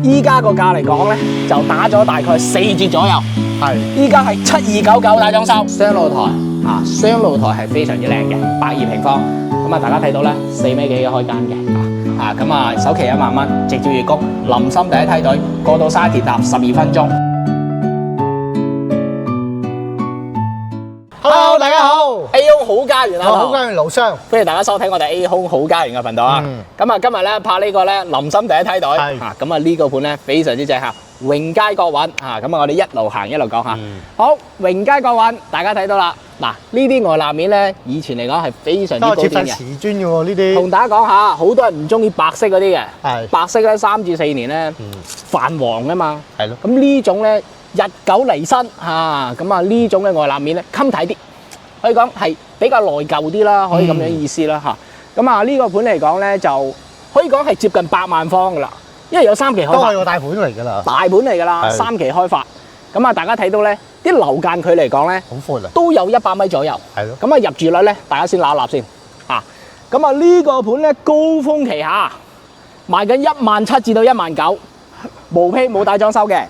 依家個價嚟講咧，就打咗大概4折左右。係依家係7299大裝修，雙露台啊，雙露台係非常之靚嘅，120平方。咁啊，大家睇到咧，4米幾嘅開間嘅咁啊，首期1萬蚊，直接月供，林森第一梯隊過到沙田搭12分鐘。Hello， 大家好 ，A 空好家園啊，好家園勞商，歡迎大家收睇我哋 A 空好家園嘅頻道啊。咁啊，今日咧拍呢個咧林森第一梯隊咁啊呢個盤咧非常之正嚇，榮佳國韻咁啊我哋一路行一路講下。好，榮佳國韻，大家睇到啦。嗱，呢啲外立面咧，以前嚟講係非常之高端嘅。都係貼瓷磚嘅喎呢啲。同大家講下，好多人唔中意白色嗰啲嘅。係。白色咧3至4年咧，泛黃啊嘛。係咯。咁呢種咧日久彌新咁啊呢種嘅外立面咧襟睇啲，可以講係比較內舊啲啦，可以咁樣意思啦嚇。咁啊呢個盤嚟講咧，就可以講係接近100萬方噶啦，因為有3期開發。都係個大盤嚟㗎啦。大盤嚟㗎啦，3期開發。咁啊，大家睇到咧，啲樓間距嚟講咧，好闊啊，都有100米左右。係咯。咁啊，入住率咧，大家先揦一揦先。咁啊，呢個盤咧，高峰期下賣緊17000至到19000，無坯冇大裝修嘅。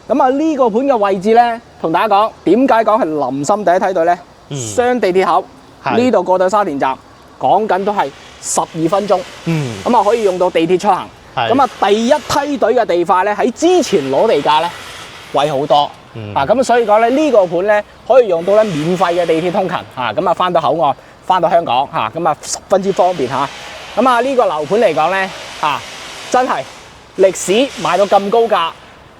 咁啊，呢個盤嘅位置咧，同大家講點解講係林森第一梯隊咧？雙地鐵口，呢度過到沙田站，講緊都係12分鐘。咁啊，可以用到地鐵出行。咁啊，第一梯隊嘅地塊咧，喺之前攞地價咧貴好多。咁所以講咧，呢個盤咧可以用到咧免費嘅地鐵通勤咁啊，翻到口岸，翻到香港咁啊，十分之方便咁啊，呢個樓盤嚟講咧真係歷史賣到咁高價，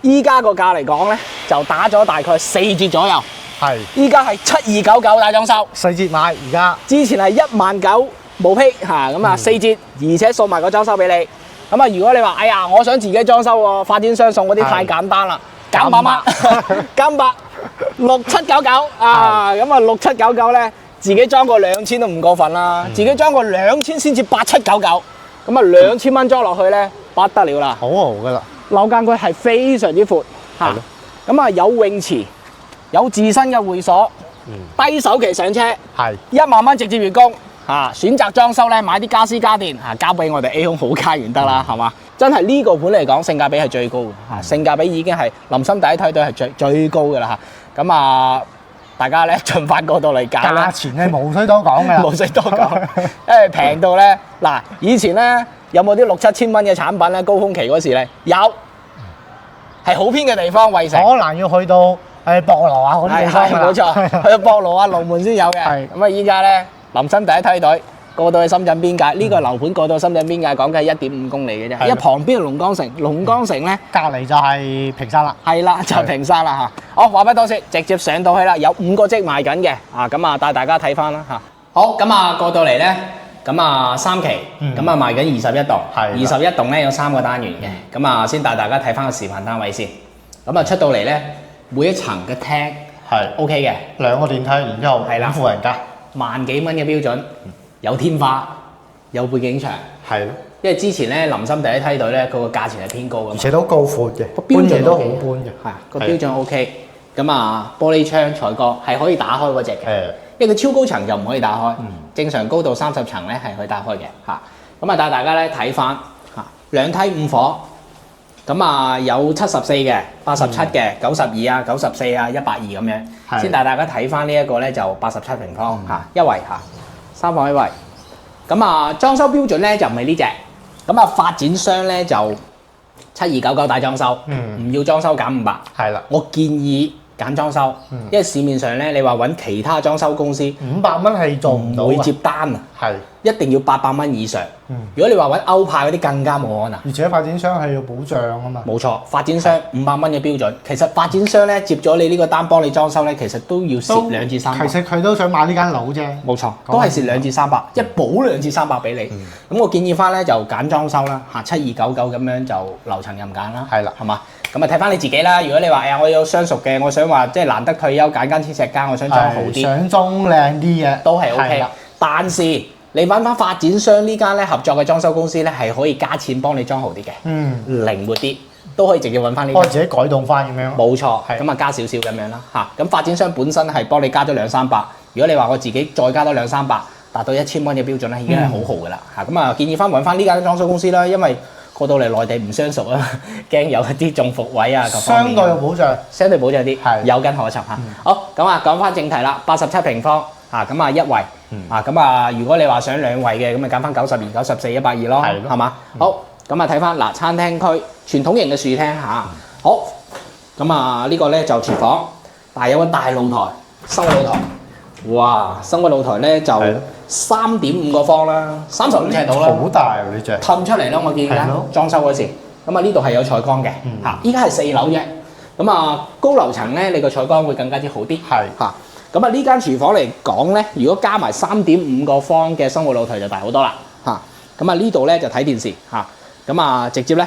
依家個價嚟講咧就打咗大概4折左右。係。依家係7299大裝修，4折買而家。之前係19000無坯咁啊4折，而且送埋個裝修俾你。咁啊，如果你話哎呀，我想自己裝修喎，發展商送嗰啲太簡單啦。減100蚊，減6799咁啊6799咧，自己裝個2000都唔過分啦，自己裝個2000先至8799，咁啊2000蚊裝落去咧不得了啦，好豪噶啦，樓間距係非常之闊咁啊有泳池，有自身嘅會所，低首期上車，係1萬蚊直接月供選擇裝修咧買啲家私家電交俾我哋 A 空好家園得啦，係嘛？真係呢個盤嚟講，性價比係最高嘅性價比已經係林森第一梯隊係最高嘅啦咁啊，大家咧盡快過到嚟揀啦。價錢係無需多講嘅，無需多講，因為平到咧嗱，以前咧有冇啲6、7千蚊嘅產品咧？高峰期嗰時咧有，係好偏嘅地方，惠城可能要去到博羅啊嗰啲地方㗎啦，冇錯，去到博羅啊、龍門先有嘅。咁啊，依家咧林森第一梯隊。過到去深圳邊界，呢個樓盤過到深圳邊界講緊係1.5公里嘅啫，因為旁邊係龍崗城，龍崗城咧隔離就係屏山啦，係啦，就平山啦好，話不多說，直接上到去啦，有5個積賣緊嘅咁啊帶大家睇翻啦好，咁啊過到嚟咧，咁啊3期，咁啊賣緊21棟，21棟咧有3個單元嘅，咁啊先帶大家睇翻個示範單位先，咁啊出到嚟咧，每一層嘅廳係 OK 嘅，2個電梯，然之後5戶人家，1萬幾蚊嘅標準。有天花，有背景牆，係，因為之前咧林森第一梯隊咧，佢個價錢係偏高咁，而且都高闊嘅，標準都好搬嘅，個標準 OK，咁啊玻璃窗採光係可以打開嗰隻嘅，因為佢超高層就唔可以打開，正常高度30層咧係可以打開嘅咁啊帶大家咧睇翻2梯5伙，咁啊有74嘅、87嘅、92啊、94啊、120咁樣，先帶大家睇翻呢一個咧就87平方一圍3房一衛，咁啊裝修標準咧就唔係呢隻，咁啊發展商咧就7299大裝修，唔要裝修減500，係啦，我建議揀裝修，因為市面上咧你話揾其他裝修公司500蚊係做唔到，唔會接單係一定要800蚊以上。如果你話揾歐派嗰啲更加冇可能。而且發展商係要保障啊嘛。冇錯，發展商500蚊嘅標準，其實發展商咧接咗你呢個單幫你裝修咧，其實都要蝕2至300。其實佢都想買呢間樓啫。冇錯，都係蝕2至300，一保2至300俾你。咁我建議翻咧就揀裝修啦，7299咁樣就樓層任揀啦。係啦，係嘛？咁啊睇翻你自己啦。如果你話我有相熟嘅，我想話即係難得退休揀間天石間，我想裝好啲，想中靚啲嘅都係 OK。但是你揾翻發展商呢間咧合作嘅裝修公司咧係可以加錢幫你裝好啲嘅，靈活啲，都可以直接揾翻呢間。我自己改動翻咁樣。冇錯，咁啊加少少咁樣啦嚇。咁發展商本身係幫你加咗200-300，如果你話我自己再加多200-300，達到1000蚊嘅標準咧，已經係好豪噶啦嚇。咁啊建議翻揾翻呢間裝修公司啦，因為過到嚟內地唔相熟啊，驚有一啲中伏位啊各方面。相對有保障，相對保障啲，係有根可尋嚇。好，咁啊講翻正題啦，87平方啊，咁啊一圍啊，咁啊如果你話想兩圍嘅，咁咪揀翻92、94、120咯，係咯係嘛？好，咁啊睇翻嗱餐廳區傳統型嘅樹廳嚇。好，咁啊呢個咧就廚房，但係有個大露台，生活露台。哇！生活露台咧就3.5個方啦，35尺度啦，好大喎呢隻。褪出嚟啦，我見而家裝修嗰時，咁啊呢度係有採光嘅嚇，依家係4樓啫。咁啊高樓層咧，你個採光會更加之好啲。係嚇，咁啊呢間廚房嚟講咧，如果加埋3.5個方嘅生活露台就大好多啦嚇。咁啊呢度咧就睇電視嚇，咁啊直接咧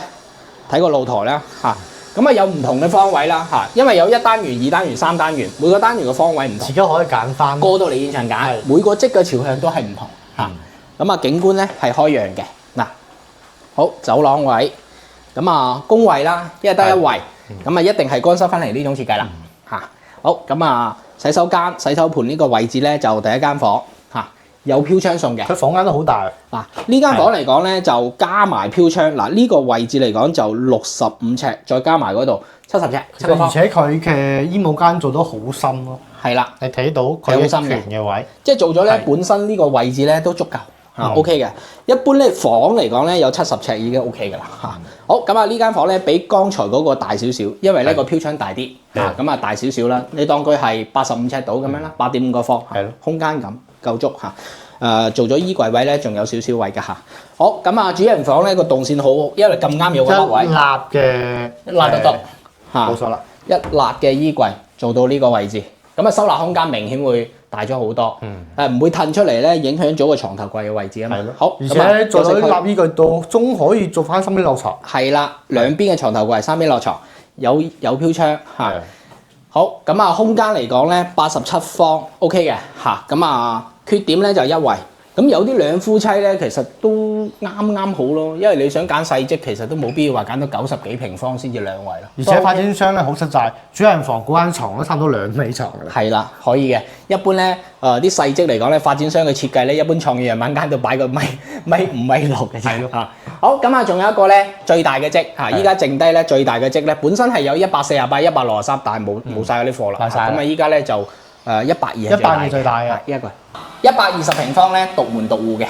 睇個露台啦嚇。咁啊有唔同嘅方位啦嚇，因為有1單元、2單元、3單元，每個單元嘅方位唔同，自己可以揀翻。過到嚟現場揀，每個職嘅朝向都係唔同嚇。咁啊景觀咧係開揚嘅嗱，好走廊位，咁啊工位啦，因為得一位，咁啊一定係乾濕分離呢種設計啦嚇。好咁啊洗手間、洗手盤呢個位置咧就第一間房嚇，有飄窗送嘅。佢房間都好大。嗱呢間房嚟講咧就加埋飄窗，嗱呢個位置嚟講就65尺，再加埋嗰度70尺，7個方。而且佢嘅衣帽間做得好深咯。係啦，你睇到佢嘅權嘅位，即係做咗咧本身呢個位置咧都足夠嚇 OK 嘅。一般咧房嚟講咧有70尺已經 OK 嘅啦嚇。好咁啊呢間房咧比剛才嗰個大少少，因為呢個飄窗大啲嚇，咁啊大少少啦。你當佢係85尺度咁樣啦，8.5個方，係咯，空間感夠足嚇。做咗衣櫃位咧，仲有少少位㗎嚇。好咁啊主人房咧個動線好，因為咁啱有個凹位，一立嘅一立得得嚇，冇錯啦，一立嘅衣櫃做到呢個位置。咁啊收納空間明顯會大咗好多，唔會褪出嚟咧，影響咗個床頭櫃嘅位置啊嘛。好，而且做到啲立衣櫃度，仲可以做翻三邊落床。係啦，兩邊嘅床頭櫃，三邊落床，有飄窗嚇。好，咁啊空間嚟講咧，87方 OK 嘅嚇。咁啊缺點咧就一圍。咁有啲兩夫妻咧，其實都啱好咯，因為你想揀細職，其實都冇必要話揀到90幾平方先至兩圍咯。而且發展商咧好實在，主人房嗰間床都差唔多2米床㗎啦。係啦，可以嘅。一般咧，啲細職嚟講咧，發展商嘅設計咧，一般創業人晚間都擺個米5、米6嘅啫。係咯嚇。好，咁啊，仲有一個咧最大嘅職嚇，依家剩低咧最大嘅職咧，本身係有148、163，但係冇曬嗰啲貨啦。咁啊，依家咧就120最大嘅一個。120平方咧，獨門獨戶嘅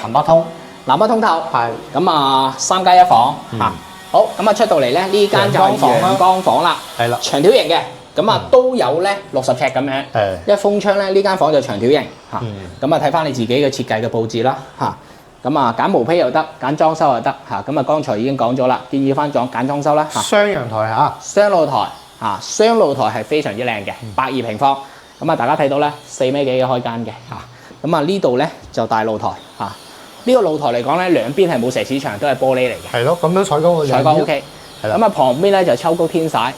南北通透，係咁啊3+1房嚇。好，咁啊出到嚟咧，呢間就係陽光房啦，係啦，長條型嘅，咁啊都有咧60尺咁樣，一封窗咧呢間房就長條型嚇。咁啊睇翻你自己嘅設計嘅佈置啦嚇。咁啊揀毛坯又得，揀裝修又得嚇。咁啊剛才已經講咗啦，建議翻揀裝修啦嚇。雙陽台嚇，雙露台嚇，雙露台係非常之靚嘅，120平方。咁啊大家睇到咧4米幾嘅開間嘅嚇。咁啊呢度咧就大露台嚇，呢個露台嚟講咧兩邊係冇石屎牆，都係玻璃嚟嘅。係咯，咁樣採光採光 OK。係啦。咁啊旁邊咧就秋高天曬，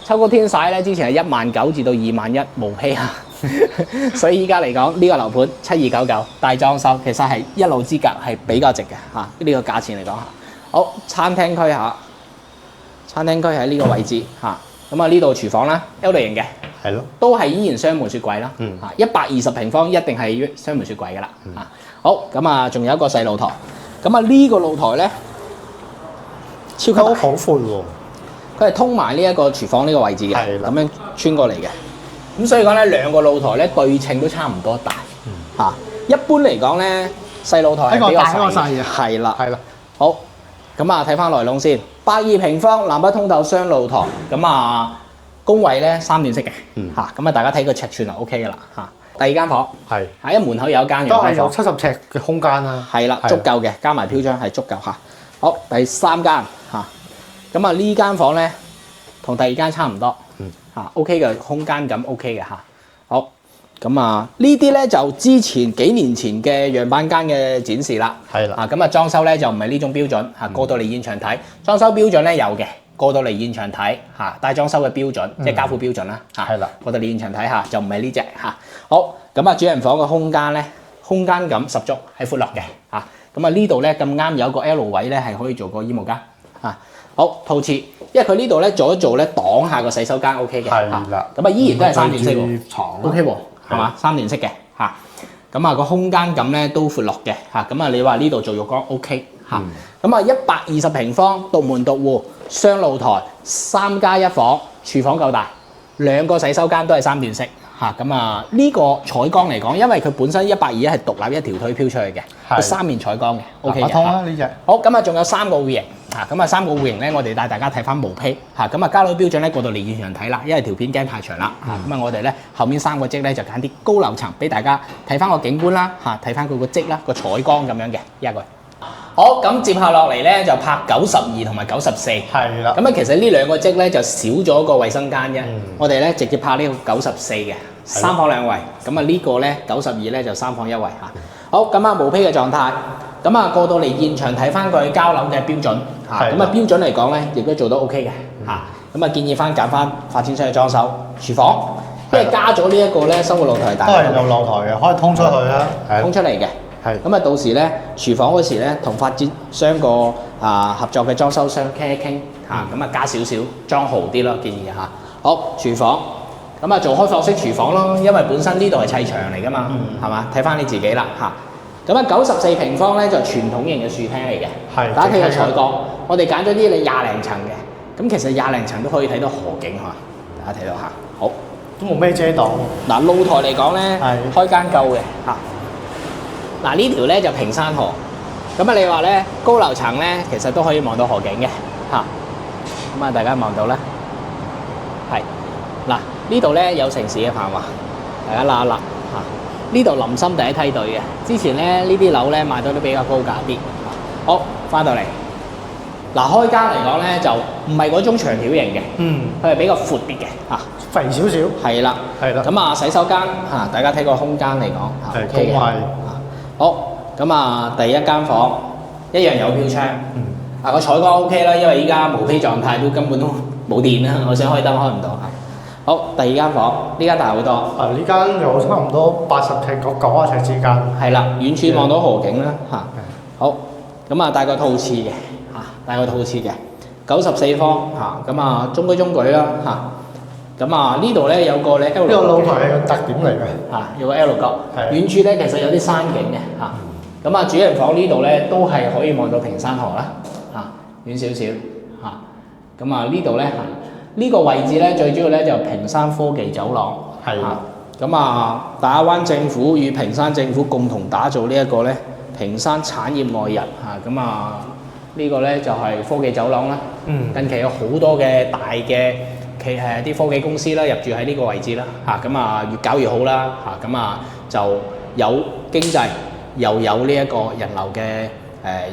秋高天曬咧之前係19000至到21000毛坯啊，所以依家嚟講呢個樓盤7299大裝修，其實係一路之隔係比較值嘅嚇，呢個價錢嚟講嚇。好，餐廳區嚇，餐廳區喺呢個位置嚇，咁啊呢度廚房啦 L 型嘅。係咯，都係依然雙門雪櫃啦。嚇，120平方一定係雙門雪櫃㗎啦。嚇，好咁啊，仲有一個細露台。咁啊呢個露台咧，超級都好闊喎。佢係通埋呢一個廚房呢個位置嘅，係啦，咁樣穿過嚟嘅。咁所以講咧，兩個露台咧對稱都差唔多大。嚇，一般嚟講咧，細露台係比較細嘅。係啦，係啦。好，咁啊睇翻內籠先，82平方南北通透雙露台。咁啊。工位咧3段式嘅，嚇咁啊大家睇個尺寸就 OK 嘅啦嚇。第二間房係喺門口有一間，都係有70尺嘅空間啦。係啦，足夠嘅，加埋飄窗係足夠嚇。好，第三間嚇，咁啊呢間房咧同第二間差唔多，嚇 OK 嘅，空間感 OK 嘅嚇。好，咁啊呢啲咧就之前幾年前嘅樣板間嘅展示啦。係啦，咁啊裝修咧就唔係呢種標準嚇，過到嚟現場睇裝修標準咧有嘅。過到嚟現場睇嚇，帶裝修嘅標準，即係交付標準啦嚇。係啦，過到嚟現場睇下，就唔係呢隻嚇。好，咁啊主人房嘅空間咧，空間感十足，係闊落嘅嚇。咁啊呢度咧咁啱有個 L 位咧，係可以做個衣帽間嚇。好，套廁，因為佢呢度咧做一做咧擋下個洗手間 OK 嘅。係啦。咁啊依然都係3段式喎。床 OK 喎，係嘛？3段式嘅嚇。咁啊個空間感咧都闊落嘅嚇。咁啊你話呢度做浴缸 OK 嚇。咁啊120平方，獨門獨戶，雙露台，3+1房，廚房夠大，2個洗手間都係3段式嚇。咁啊呢個採光嚟講，因為佢本身120係獨立一條推飄出去嘅，佢3面採光嘅 ，OK 嘅。通啦呢隻。好，咁啊仲有3個戶型嚇，咁啊3個戶型咧，我哋帶大家睇翻毛坯嚇，咁啊交樓標準咧過到嚟現場睇啦，因為條片驚太長啦嚇，咁啊我哋咧後面3個積咧就揀啲高樓層俾大家睇翻個景觀啦嚇，睇翻佢個積啦個採光咁樣嘅一個。好，咁接下落嚟咧就拍92同埋94。係啦。咁啊其實呢2個積咧就少咗個衛生間啫，我哋咧直接拍呢個94嘅3房2衛，咁啊呢個咧92咧就3房1衛嚇。好，咁啊毛坯嘅狀態。咁啊過到嚟現場睇翻佢交樓嘅標準嚇，咁啊標準嚟講咧，亦都做得 OK 嘅嚇。咁啊建議翻揀翻發展商嘅裝修廚房，因為加咗呢一個咧生活露台大，都係有露台嘅，可以通出去啦，通出嚟嘅。係。咁啊到時咧廚房嗰時咧同發展商個合作嘅裝修商傾一傾嚇，咁啊加少少裝豪啲咯，建議嚇。好，廚房咁啊做開放式廚房咯，因為本身呢度係砌牆嚟噶嘛，係嘛？睇翻你自己啦嚇。咁啊94平方咧就傳統型嘅樹廳嚟嘅，係。大家睇個採光，我哋揀咗啲你20零層嘅，咁其實20零層都可以睇到河景嚇，大家睇到嚇。好，都冇咩遮擋。嗱露台嚟講咧，開間夠嘅嚇。嗱呢條咧就平山河，咁啊你話咧高樓層咧其實都可以望到河景嘅嚇，咁啊大家望到咧，係嗱呢度咧有城市嘅繁華，大家揦一揦嚇。呢度林森第一梯隊嘅，之前咧呢啲樓咧賣到都比較高價啲。好，翻到嚟嗱開間嚟講咧就唔係嗰種長條型嘅，佢係比較闊啲嘅嚇，肥少少。係啦。咁啊洗手間嚇，大家睇個空間嚟講係都係。好，咁啊第一間房一樣有飄窗，個採光 OK 啦，因為依家毛坯狀態都根本都冇電啦，我想開燈開唔到嚇。好，第2間房，呢間大好多。呢間有差唔多80尺90尺之間。係啦，遠處望到河景啦嚇。好，咁啊帶個套廁嘅嚇，帶個套廁嘅94方嚇，咁啊中規中矩啦嚇。咁啊呢度咧有個咧 L 呢個露台係個特點嚟嘅嚇，有個 L 角。遠處咧其實有啲山景嘅嚇。咁啊主人房呢度咧都係可以望到平山河啦嚇，遠少少嚇。咁啊呢度咧呢個位置咧，最主要咧就平山科技走廊，咁啊，大亞灣政府與平山政府共同打造呢一個咧平山產業外日嚇，咁啊呢個咧就係科技走廊啦。近期有好多嘅大嘅啲科技公司啦入住喺呢個位置啦嚇，咁啊越搞越好啦嚇，咁啊就有經濟又有呢一個人流嘅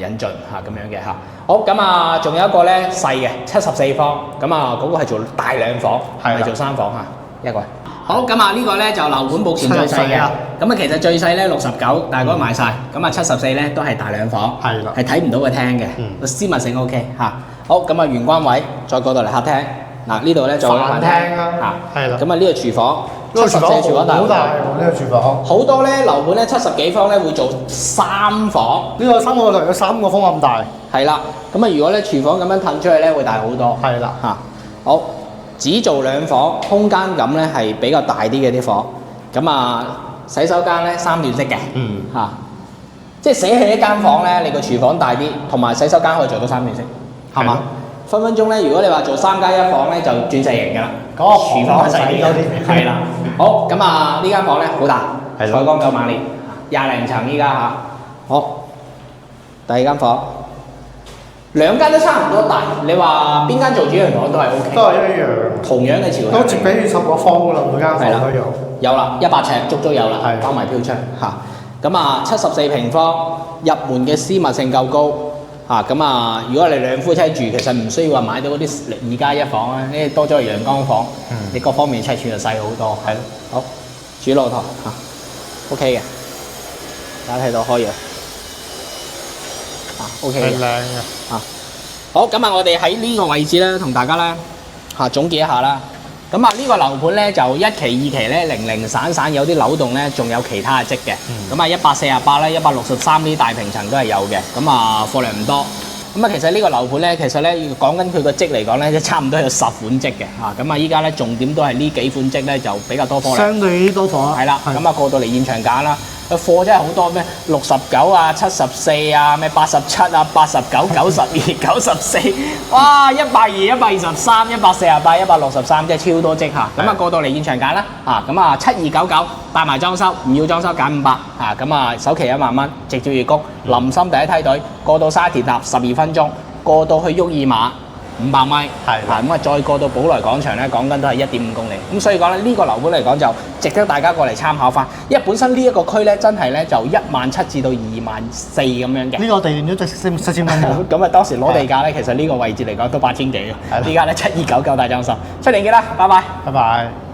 引進嚇咁樣嘅嚇。好，咁啊，仲有一個咧細嘅74方，咁啊嗰個係做大2房，唔係做3房嚇一個。好，咁啊呢個咧就樓盤目前最細嘅，咁啊其實最細咧69，但係嗰個賣晒，咁啊74咧都係大2房，係睇唔到個廳嘅，個私密性 OK 嚇。好，咁啊玄關位再過到嚟客廳，嗱呢度咧就飯廳啦，係啦。咁啊呢個廚房，74廚房大，好大喎呢個廚房。好多咧樓盤咧70幾方咧會做3房，呢個3個台有3個方咁大。係啦，咁啊如果咧廚房咁樣騰出去咧會大好多。係啦嚇，好，只做2房，空間感咧係比較大啲嘅啲房。咁啊洗手間咧3段式嘅，嚇，即係捨棄一間房咧，你個廚房大啲，同埋洗手間可以做到3段式，係嘛？分分鐘咧，如果你話做3+1房咧，就轉細型㗎啦。廚房係細啲嘅，係啦。好，咁啊呢間房咧好大，採光夠猛烈，20零層依家嚇。好，第2間房。2間都差唔多大，你話邊間做主人房都係 O K， 都係一樣，同樣嘅朝向，都接比10個方㗎啦，每間房都有。有啦，100尺足有啦，包埋飄窗嚇。咁啊74平方，入門嘅私密性夠高嚇。咁啊，如果你2夫妻住，其實唔需要話買到嗰啲2+1房啊，呢多咗個陽光房，你各方面尺寸就細好多。係咯，好，主露台嚇 ，O K 嘅，大家睇到開嘅。OK 嘅，係靚嘅。好，咁啊，我哋喺呢個位置咧，同大家咧總結一下啦。咁啊，呢個樓盤咧就1期、2期咧零零散散有啲樓棟咧，仲有其他嘅積嘅。咁啊，148咧、163呢啲大平層都係有嘅。咁啊，貨量唔多。咁啊，其實呢個樓盤咧，其實咧講緊佢個積嚟講咧，即差唔多有10款積嘅嚇。咁啊，依家咧重點都係呢幾款積咧就比較多貨量。相對多貨。係啦，咁啊過到嚟現場揀啦。佢貨真係好多咩69啊、74啊、咩87啊、89、92、94，哇120、123、148、163，即係超多積嚇。咁啊過到嚟現場揀啦咁啊7299帶埋裝修，唔要裝修減500咁啊首期1萬蚊，直接月供。林森第一梯隊過到沙田塔12分鐘，過到去沃爾瑪500米，咁啊再過到寶來廣場咧，講緊都係1.5公里。咁所以講咧，呢個樓盤嚟講就值得大家過嚟參考翻，因為本身呢一個區咧真係咧就17000至到24000咁樣嘅。呢個地段都值7000蚊㗎。咁啊當時攞地價咧，其實呢個位置嚟講都8000幾嘅。依家咧7299大裝修，出年見啦，拜拜。拜拜。